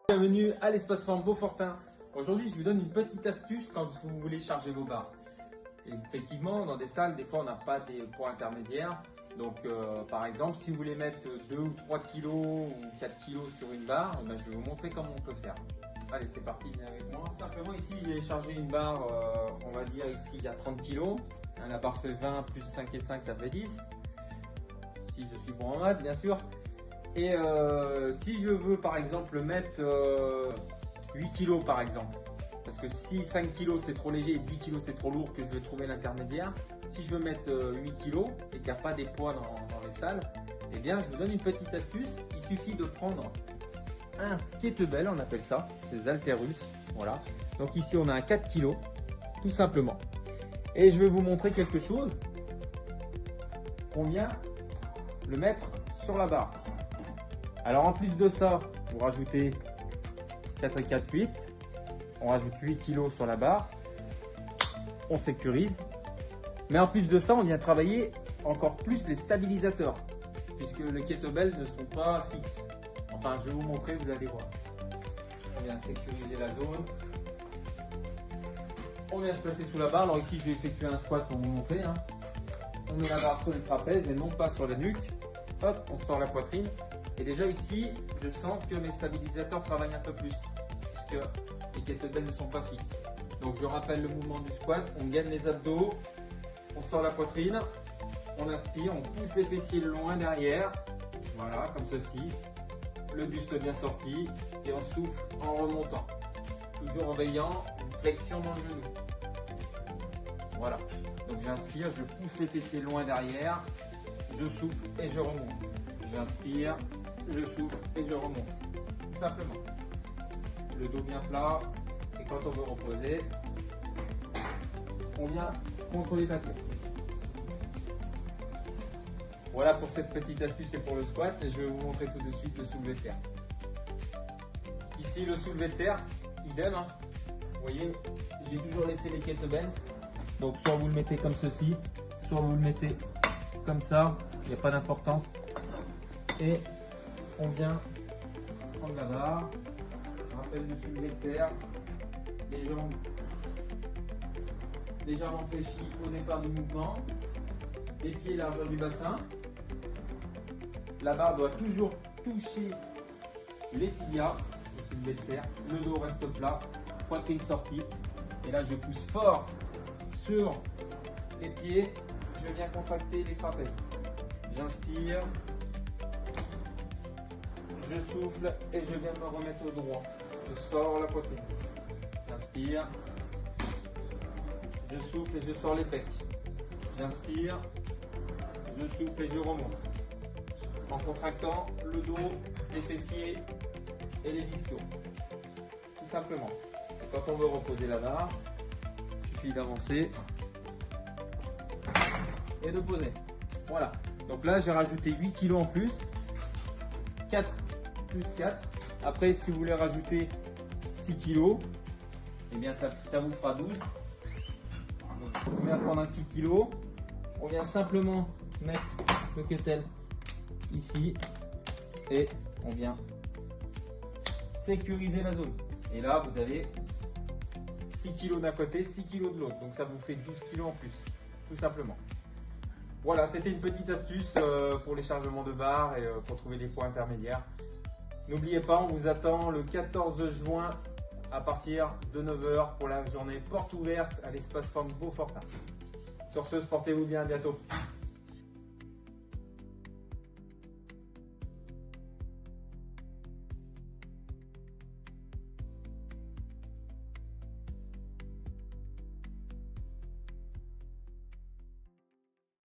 Bienvenue à l'espace forme Beaufortin. Aujourd'hui, je vous donne une petite astuce quand vous voulez charger vos barres. Et effectivement, dans des salles, des fois, on n'a pas des poids intermédiaires. Donc, par exemple, si vous voulez mettre 2 ou 3 kg ou 4 kg sur une barre, ben, je vais vous montrer comment on peut faire. Allez, c'est parti, viens avec moi. Simplement, ici, j'ai chargé une barre, on va dire ici, il y a 30 kg. La barre fait 20 plus 5 et 5, ça fait 10. Si je suis bon en maths, bien sûr. Et si je veux par exemple mettre 8 kg par exemple, parce que si 5 kg c'est trop léger et 10 kg c'est trop lourd, que je vais trouver l'intermédiaire, si je veux mettre 8 kg et qu'il n'y a pas des poids dans les salles, eh bien je vous donne une petite astuce. Il suffit de prendre un kettlebell, on appelle ça, c'est des haltères russes, voilà. Donc ici on a un 4 kg, tout simplement. Et je vais vous montrer quelque chose qu'on vient le mettre sur la barre. Alors en plus de ça, vous rajoutez 4 et 4, 8. On rajoute 8 kg sur la barre. On sécurise. Mais en plus de ça, on vient travailler encore plus les stabilisateurs. Puisque les kettlebells ne sont pas fixes. Enfin, je vais vous montrer, vous allez voir. On vient sécuriser la zone. On vient se placer sous la barre. Alors ici, je vais effectuer un squat pour vous montrer. On met la barre sur les trapèzes et non pas sur la nuque. Hop, on sort la poitrine. Et déjà ici, je sens que mes stabilisateurs travaillent un peu plus, puisque les kettlebells ne sont pas fixes. Donc je rappelle le mouvement du squat, on gagne les abdos, on sort la poitrine, on inspire, on pousse les fessiers loin derrière, voilà, comme ceci, le buste bien sorti, et on souffle en remontant, toujours en veillant une flexion dans le genou. Voilà, donc j'inspire, je pousse les fessiers loin derrière, je souffle et je remonte. J'inspire, je souffle et je remonte. Tout simplement. Le dos bien plat. Et quand on veut reposer, on vient contrôler la tête. Voilà pour cette petite astuce et pour le squat. Et je vais vous montrer tout de suite le soulevé de terre. Ici, le soulevé de terre, idem. Vous voyez, j'ai toujours laissé les kettlebells. Donc, soit vous le mettez comme ceci, soit vous le mettez comme ça. Il n'y a pas d'importance. Et on vient prendre la barre, rappel du soulevé de terre, les jambes légèrement fléchies au départ du mouvement, les pieds largeur du bassin. La barre doit toujours toucher les tibias, le soulevé de terre, le dos reste plat, poitrine sortie. Et là je pousse fort sur les pieds, je viens contracter les trapèzes. J'inspire. Je souffle et je viens me remettre au droit. Je sors la poitrine. J'inspire. Je souffle et je sors les pecs. J'inspire. Je souffle et je remonte. En contractant le dos, les fessiers et les ischios. Tout simplement. Et quand on veut reposer la barre, il suffit d'avancer et de poser. Voilà. Donc là, j'ai rajouté 8 kg en plus. 4 plus 4. Après, si vous voulez rajouter 6 kg, eh bien ça vous fera 12. Donc, on vient prendre un 6 kg. On vient simplement mettre le kettle ici et on vient sécuriser la zone. Et là, vous avez 6 kg d'un côté, 6 kg de l'autre. Donc ça vous fait 12 kg en plus, tout simplement. Voilà, c'était une petite astuce pour les chargements de barres et pour trouver des poids intermédiaires. N'oubliez pas, on vous attend le 14 juin à partir de 9 h pour la journée porte ouverte à l'espace forme Beaufortin. Sur ce, portez-vous bien, à bientôt.